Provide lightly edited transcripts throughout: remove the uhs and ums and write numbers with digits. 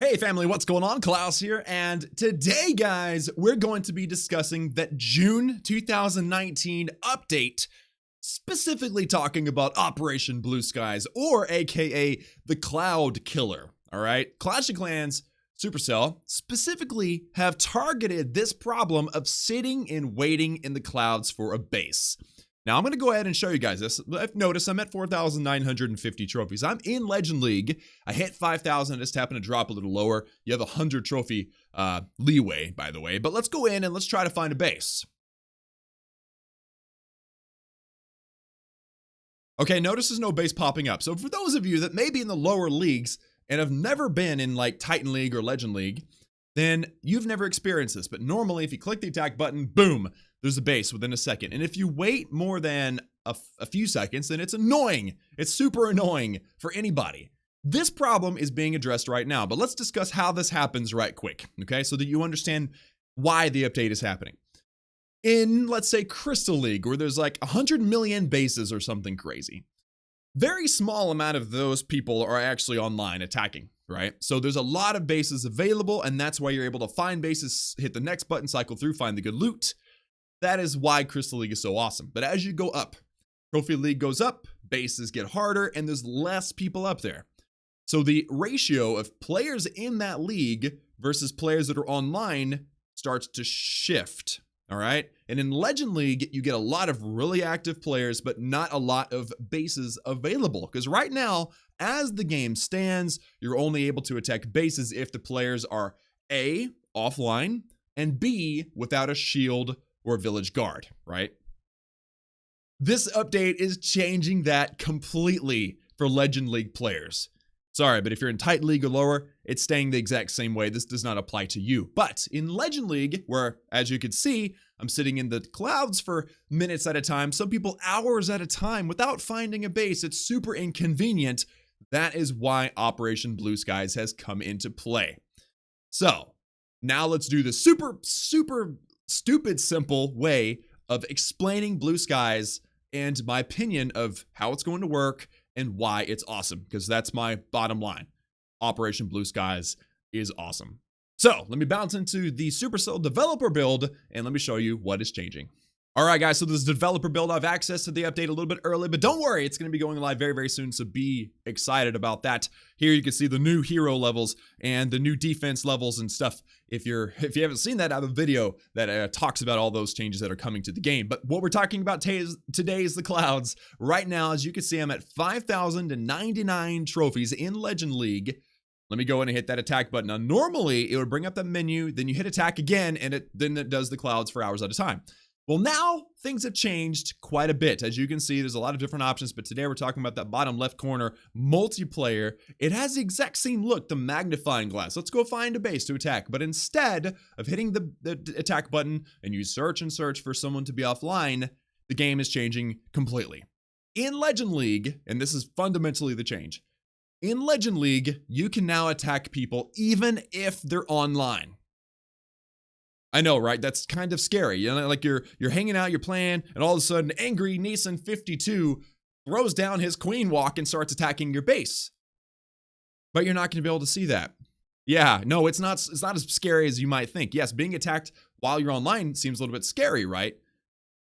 Hey family, what's going on? Klaus here, and today guys, we're going to be discussing that June 2019 update, specifically talking about Operation Blue Skies, or aka the Cloud Killer. Alright, Clash of Clans Supercell specifically have targeted this problem of sitting and waiting in the clouds for a base. Now, I'm going to go ahead and show you guys this. I've noticed I'm at 4,950 trophies. I'm in Legend League. I hit 5,000. I just happened to drop a little lower. You have a 100 trophy leeway, by the way. But let's go in and let's try to find a base. Okay, notice there's no base popping up. So for those of you that may be in the lower leagues and have never been in like Titan League or Legend League, then you've never experienced this. But normally, if you click the attack button, boom, there's a base within a second. And if you wait more than a few seconds, then it's annoying. It's super annoying for anybody. This problem is being addressed right now, but let's discuss how this happens right quick, okay? So that you understand why the update is happening. In, let's say, Crystal League, where there's like 100 million bases or something crazy, very small amount of those people are actually online attacking, right? So there's a lot of bases available, and that's why you're able to find bases, hit the next button, cycle through, find the good loot. That is why Crystal League is so awesome. But as you go up, Trophy League goes up, bases get harder, and there's less people up there. So the ratio of players in that league versus players that are online starts to shift, all right? And in Legend League, you get a lot of really active players, but not a lot of bases available. Because right now, as the game stands, you're only able to attack bases if the players are A, offline, and B, without a shield or a village guard, right? This update is changing that completely for Legend League players. Sorry, but if you're in Titan League or lower, it's staying the exact same way. This does not apply to you. But in Legend League, where, as you can see, I'm sitting in the clouds for minutes at a time, some people hours at a time without finding a base. It's super inconvenient. That is why Operation Blue Skies has come into play. So, now let's do the super stupid simple way of explaining Blue Skies and my opinion of how it's going to work and why it's awesome, because that's my bottom line. Operation Blue Skies is awesome. So let me bounce into the Supercell developer build and let me show you what is changing. All right, guys, so this is the developer build. I have access to the update a little bit early, but don't worry, it's going to be going live very, very soon, so be excited about that. Here you can see the new hero levels and the new defense levels and stuff. If you haven't seen that, I have a video that talks about all those changes that are coming to the game. But what we're talking about today is the clouds. Right now, as you can see, I'm at 5,099 trophies in Legend League. Let me go in and hit that attack button. Now, normally, it would bring up the menu, then you hit attack again, and then it does the clouds for hours at a time. Well, now things have changed quite a bit. As you can see, there's a lot of different options, but today we're talking about that bottom left corner multiplayer. It has the exact same look, the magnifying glass. Let's go find a base to attack. But instead of hitting the attack button and you search and search for someone to be offline, the game is changing completely. In Legend League, and this is fundamentally the change, in Legend League, you can now attack people even if they're online. I know, right? That's kind of scary. You know, like you're hanging out, you're playing, and all of a sudden, angry Neeson 52 throws down his queen walk and starts attacking your base. But you're not going to be able to see that. Yeah, no, it's not as scary as you might think. Yes, being attacked while you're online seems a little bit scary, right?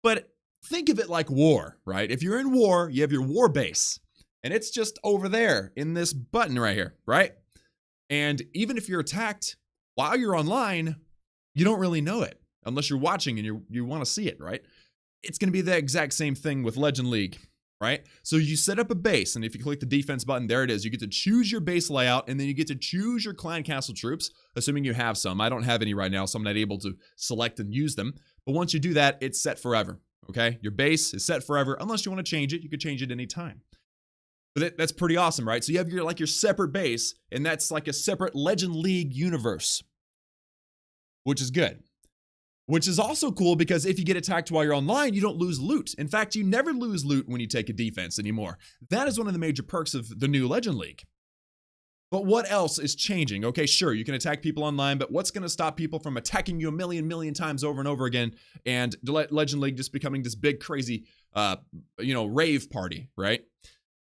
But think of it like war, right? If you're in war, you have your war base, and it's just over there in this button right here, right? And even if you're attacked while you're online, you don't really know it unless you're watching and you want to see it, right? It's going to be the exact same thing with Legend League, right? So you set up a base, and if you click the defense button, there it is. You get to choose your base layout, and then you get to choose your clan castle troops, assuming you have some. I don't have any right now, so I'm not able to select and use them. But once you do that, it's set forever, okay? Your base is set forever. Unless you want to change it, you could change it anytime. But that's pretty awesome, right? So you have your separate base, and that's like a separate Legend League universe, which is good. Which is also cool because if you get attacked while you're online, you don't lose loot. In fact, you never lose loot when you take a defense anymore. That is one of the major perks of the new Legend League. But what else is changing? Okay, sure, you can attack people online, but what's going to stop people from attacking you a million times over and over again and Legend League just becoming this big, crazy, rave party, right?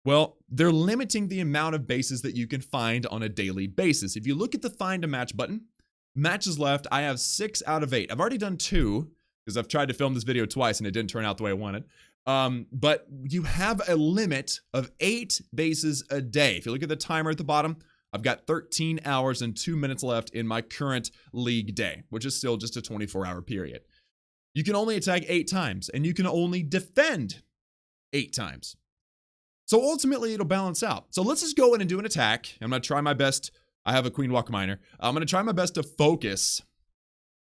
Well, they're limiting the amount of bases that you can find on a daily basis. If you look at the find a match button, matches left, I have 6 out of 8. I've already done 2 because I've tried to film this video twice and it didn't turn out the way I wanted. But you have a limit of 8 bases a day. If you look at the timer at the bottom, I've got 13 hours and 2 minutes left in my current league day, which is still just a 24-hour period. You can only attack 8 times, and you can only defend 8 times. So ultimately, it'll balance out. So let's just go in and do an attack. I'm going to try my best. I have a Queen Walk Miner. I'm going to try my best to focus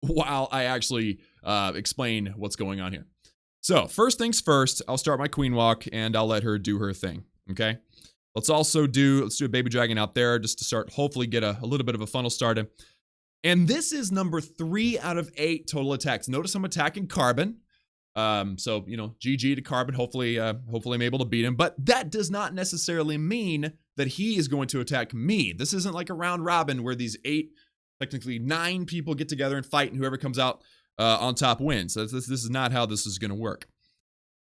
while I actually explain what's going on here. So first things first, I'll start my Queen Walk, and I'll let her do her thing, okay? Let's do a Baby Dragon out there just to start, hopefully get a little bit of a funnel started. And this is number 3 out of 8 total attacks. Notice I'm attacking Carbon. So, you know, GG to Carbon. Hopefully I'm able to beat him. But that does not necessarily mean that he is going to attack me. This isn't like a round robin where these 8, technically 9 people get together and fight, and whoever comes out on top wins. So this is not how this is going to work.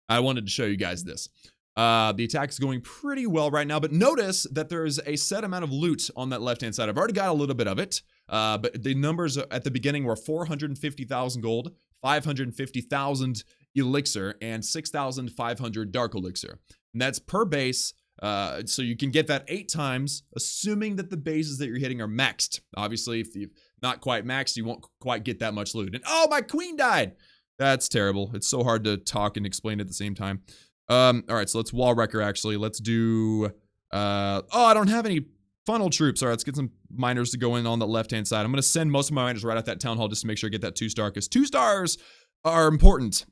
I wanted to show you guys this. The attack is going pretty well right now, but notice that there's a set amount of loot on that left-hand side. I've already got a little bit of it, but the numbers at the beginning were 450,000 gold, 550,000 elixir, and 6,500 dark elixir. And that's per base, so you can get that 8 times, assuming that the bases that you're hitting are maxed. Obviously, if you're not quite maxed, you won't quite get that much loot. And oh, my queen died! That's terrible. It's so hard to talk and explain at the same time. All right, so let's wall wrecker, actually. Let's do, oh, I don't have any funnel troops. All right, let's get some miners to go in on the left-hand side. I'm going to send most of my miners right at that town hall just to make sure I get that 2-star, because 2 stars are important,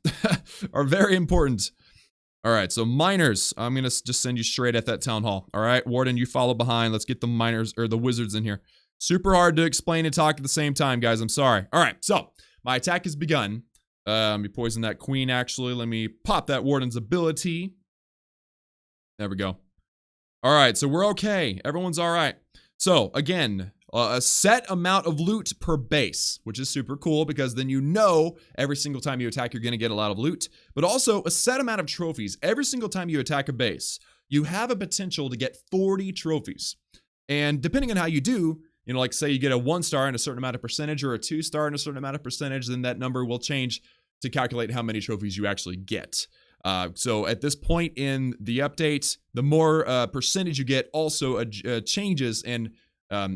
are very important. All right, so miners, I'm going to just send you straight at that town hall. All right, Warden, you follow behind. Let's get the miners, or the wizards in here. Super hard to explain and talk at the same time, guys. I'm sorry. All right, so my attack has begun. Let me poison that queen, actually. Let me pop that warden's ability. There we go. All right, so we're okay. Everyone's all right. So, again, a set amount of loot per base, which is super cool because then you know every single time you attack, you're going to get a lot of loot. But also a set amount of trophies. Every single time you attack a base, you have a potential to get 40 trophies. And depending on how you do, you know, like say you get a 1-star in a certain amount of percentage or a 2-star in a certain amount of percentage, then that number will change to calculate how many trophies you actually get. So at this point in the update, the more percentage you get also changes and,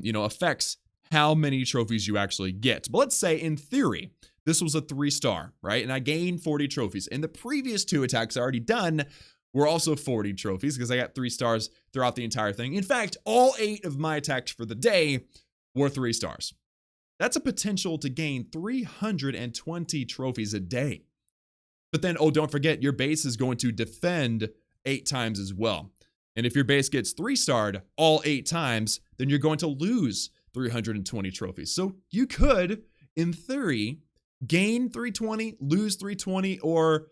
you know, affects how many trophies you actually get. But let's say in theory, this was a 3-star, right? And I gained 40 trophies. And the previous 2 attacks I already done were also 40 trophies because I got 3 stars throughout the entire thing. In fact, all 8 of my attacks for the day were 3 stars. That's a potential to gain 320 trophies a day. But then, oh, don't forget, your base is going to defend 8 times as well. And if your base gets 3-starred all 8 times, then you're going to lose 320 trophies. So you could, in theory, gain 320, lose 320, or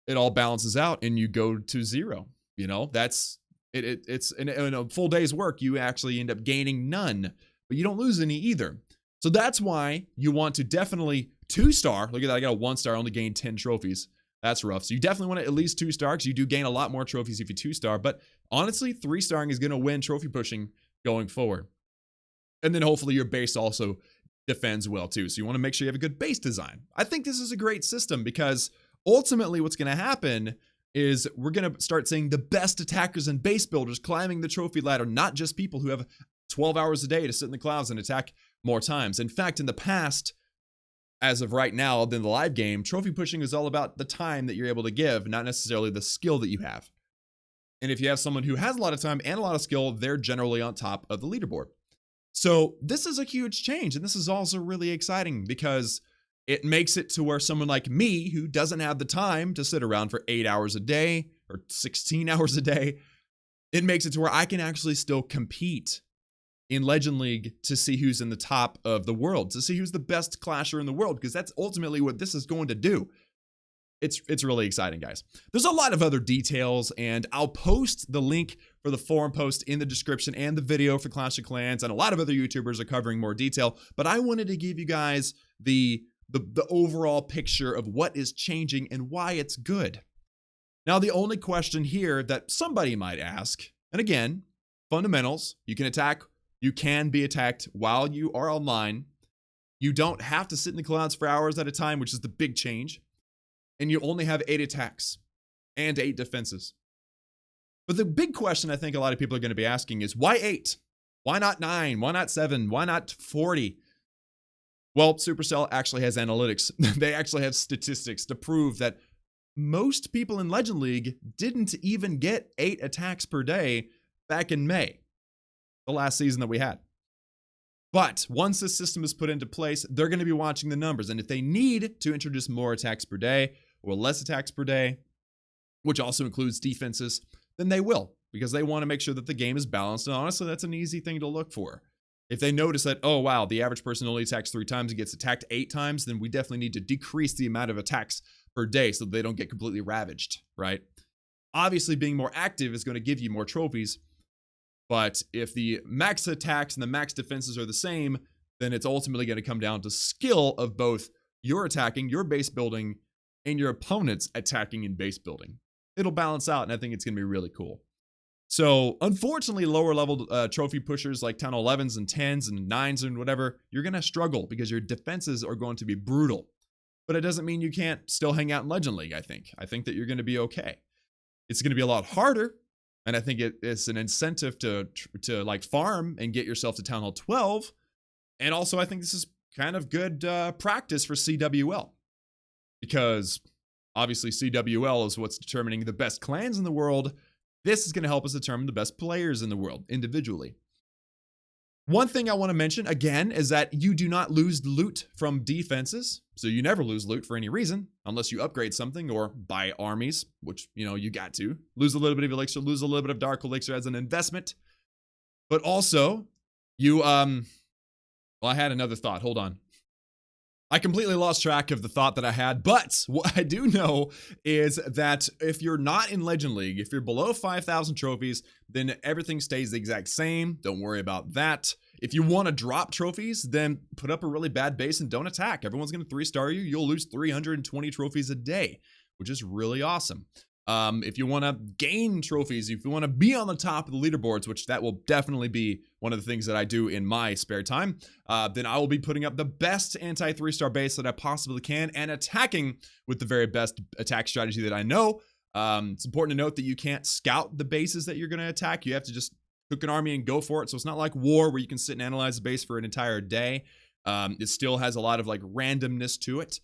it all balances out and you go to 0. You know, that's it's in a full day's work, you actually end up gaining none, but you don't lose any either. So that's why you want to definitely 2-star. Look at that, I got a 1-star, only gained 10 trophies. That's rough. So you definitely want to at least 2-star, because you do gain a lot more trophies if you 2-star. But honestly, 3-starring is going to win trophy pushing going forward. And then hopefully your base also defends well too. So you want to make sure you have a good base design. I think this is a great system because ultimately what's going to happen is we're going to start seeing the best attackers and base builders climbing the trophy ladder, not just people who have 12 hours a day to sit in the clouds and attack more times. In fact, in the past, as of right now, in the live game, trophy pushing is all about the time that you're able to give, not necessarily the skill that you have. And if you have someone who has a lot of time and a lot of skill, they're generally on top of the leaderboard. So this is a huge change, and this is also really exciting because it makes it to where someone like me, who doesn't have the time to sit around for 8 hours a day or 16 hours a day, it makes it to where I can actually still compete in Legend League to see who's in the top of the world, to see who's the best clasher in the world, because that's ultimately what this is going to do. It's really exciting, guys. There's a lot of other details, and I'll post the link for the forum post in the description and the video for Clash of Clans, and a lot of other YouTubers are covering more detail, but I wanted to give you guys the overall picture of what is changing and why it's good. Now, the only question here that somebody might ask, and again, fundamentals, you can be attacked while you are online. You don't have to sit in the clouds for hours at a time, which is the big change. And you only have 8 attacks and 8 defenses. But the big question I think a lot of people are going to be asking is, why 8? Why not 9? Why not 7? Why not 40? Well, Supercell actually has analytics. They actually have statistics to prove that most people in Legend League didn't even get 8 attacks per day back in May, the last season that we had. But once this system is put into place, they're going to be watching the numbers. And if they need to introduce more attacks per day or less attacks per day, which also includes defenses, then they will, because they want to make sure that the game is balanced. And honestly, that's an easy thing to look for. If they notice that, oh, wow, the average person only attacks 3 times and gets attacked 8 times, then we definitely need to decrease the amount of attacks per day so that they don't get completely ravaged, right? Obviously, being more active is going to give you more trophies. But if the max attacks and the max defenses are the same, then it's ultimately going to come down to skill of both your attacking, your base building, and your opponent's attacking and base building. It'll balance out, and I think it's going to be really cool. So, unfortunately, lower level trophy pushers like 10, 11s and 10s and 9s and whatever, you're going to struggle because your defenses are going to be brutal. But it doesn't mean you can't still hang out in Legend League, I think. I think that you're going to be okay. It's going to be a lot harder. And I think it's an incentive to like farm and get yourself to Town Hall 12. And also, I think this is kind of good practice for CWL. Because obviously CWL is what's determining the best clans in the world. This is going to help us determine the best players in the world individually. One thing I want to mention, again, is that you do not lose loot from defenses. So you never lose loot for any reason, unless you upgrade something or buy armies, which, you got to. Lose a little bit of elixir, lose a little bit of dark elixir as an investment. But also, well, I had another thought. Hold on. I completely lost track of the thought that I had, but what I do know is that if you're not in Legend League, if you're below 5,000 trophies, then everything stays the exact same. Don't worry about that. If you want to drop trophies, then put up a really bad base and don't attack. Everyone's going to 3-star you. You'll lose 320 trophies a day, which is really awesome. If you want to gain trophies, if you want to be on the top of the leaderboards, which that will definitely be one of the things that I do in my spare time, then I will be putting up the best anti-3-star base that I possibly can and attacking with the very best attack strategy that I know. It's important to note that you can't scout the bases that you're going to attack. You have to just cook an army and go for it. So it's not like War where you can sit and analyze the base for an entire day. It still has a lot of like randomness to it.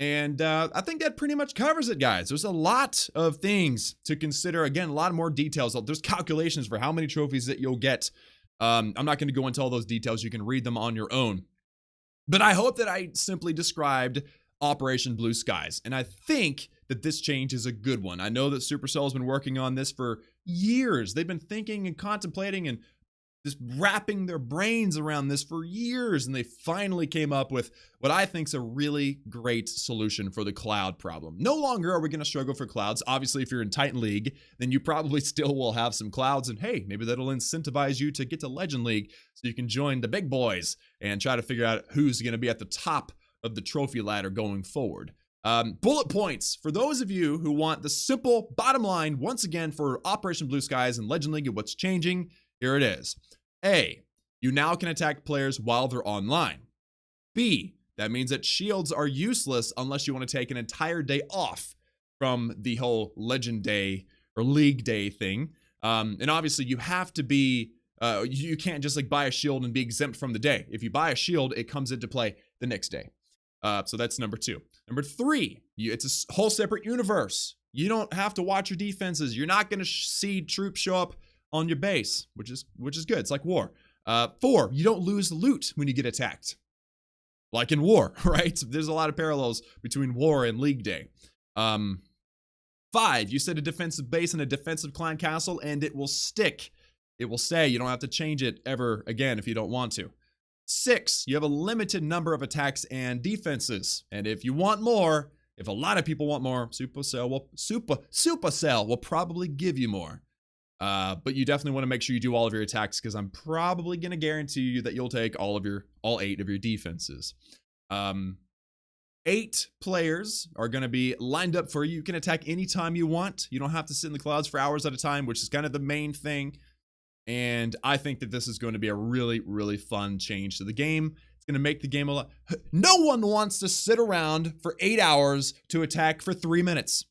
And I think that pretty much covers it, guys. There's a lot of things to consider. Again, a lot more details. There's calculations for how many trophies that you'll get. I'm not going to go into all those details. You can read them on your own. But I hope that I simply described Operation Blue Skies. And I think that this change is a good one. I know that Supercell has been working on this for years. They've been thinking and contemplating and just wrapping their brains around this for years, and they finally came up with what I think is a really great solution for the cloud problem. No longer are we going to struggle for clouds. Obviously, if you're in Titan League, then you probably still will have some clouds, and hey, maybe that'll incentivize you to get to Legend League so you can join the big boys and try to figure out who's going to be at the top of the trophy ladder going forward. Bullet points for those of you who want the simple bottom line, once again, for Operation Blue Skies and Legend League and what's changing. Here it is. A, you now can attack players while they're online. B, that means that shields are useless unless you want to take an entire day off from the whole Legend Day or League Day thing. And obviously you have to be, you can't just like buy a shield and be exempt from the day. If you buy a shield, it comes into play the next day. So that's number 2. Number 3, it's a whole separate universe. You don't have to watch your defenses. You're not going to see troops show up on your base, which is good. It's like War. 4, you don't lose loot when you get attacked. Like in War, right? There's a lot of parallels between War and League Day. 5, you set a defensive base and a defensive clan castle, and it will stick. It will stay. You don't have to change it ever again if you don't want to. 6, you have a limited number of attacks and defenses. And if you want more, if a lot of people want more, Supercell will probably give you more. But you definitely want to make sure you do all of your attacks, because I'm probably going to guarantee you that you'll take all 8 of your defenses. 8 players are going to be lined up for you. You can attack anytime you want. You don't have to sit in the clouds for hours at a time, which is kind of the main thing. And I think that this is going to be a really, really fun change to the game. It's going to make the game a lot. No one wants to sit around for 8 hours to attack for 3 minutes.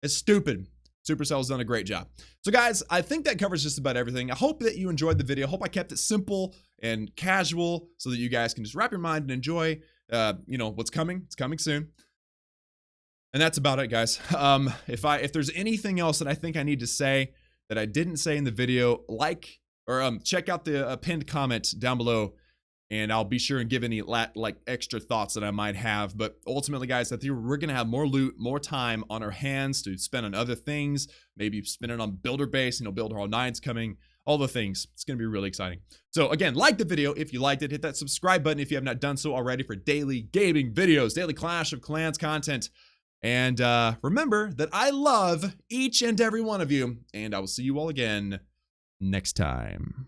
It's stupid. Supercell's done a great job. So guys, I think that covers just about everything. I hope that you enjoyed the video. I hope I kept it simple and casual so that you guys can just wrap your mind and enjoy, you know, what's coming. It's coming soon. And that's about it, guys. If there's anything else that I think I need to say that I didn't say in the video, check out the pinned comment down below, and I'll be sure and give any extra thoughts that I might have. But ultimately, guys, I think we're gonna have more loot, more time on our hands to spend on other things. Maybe spend it on builder base. You know, Builder Hall 9's coming. All the things. It's gonna be really exciting. So again, like the video if you liked it. Hit that subscribe button if you have not done so already for daily gaming videos, daily Clash of Clans content. And remember that I love each and every one of you, and I will see you all again next time.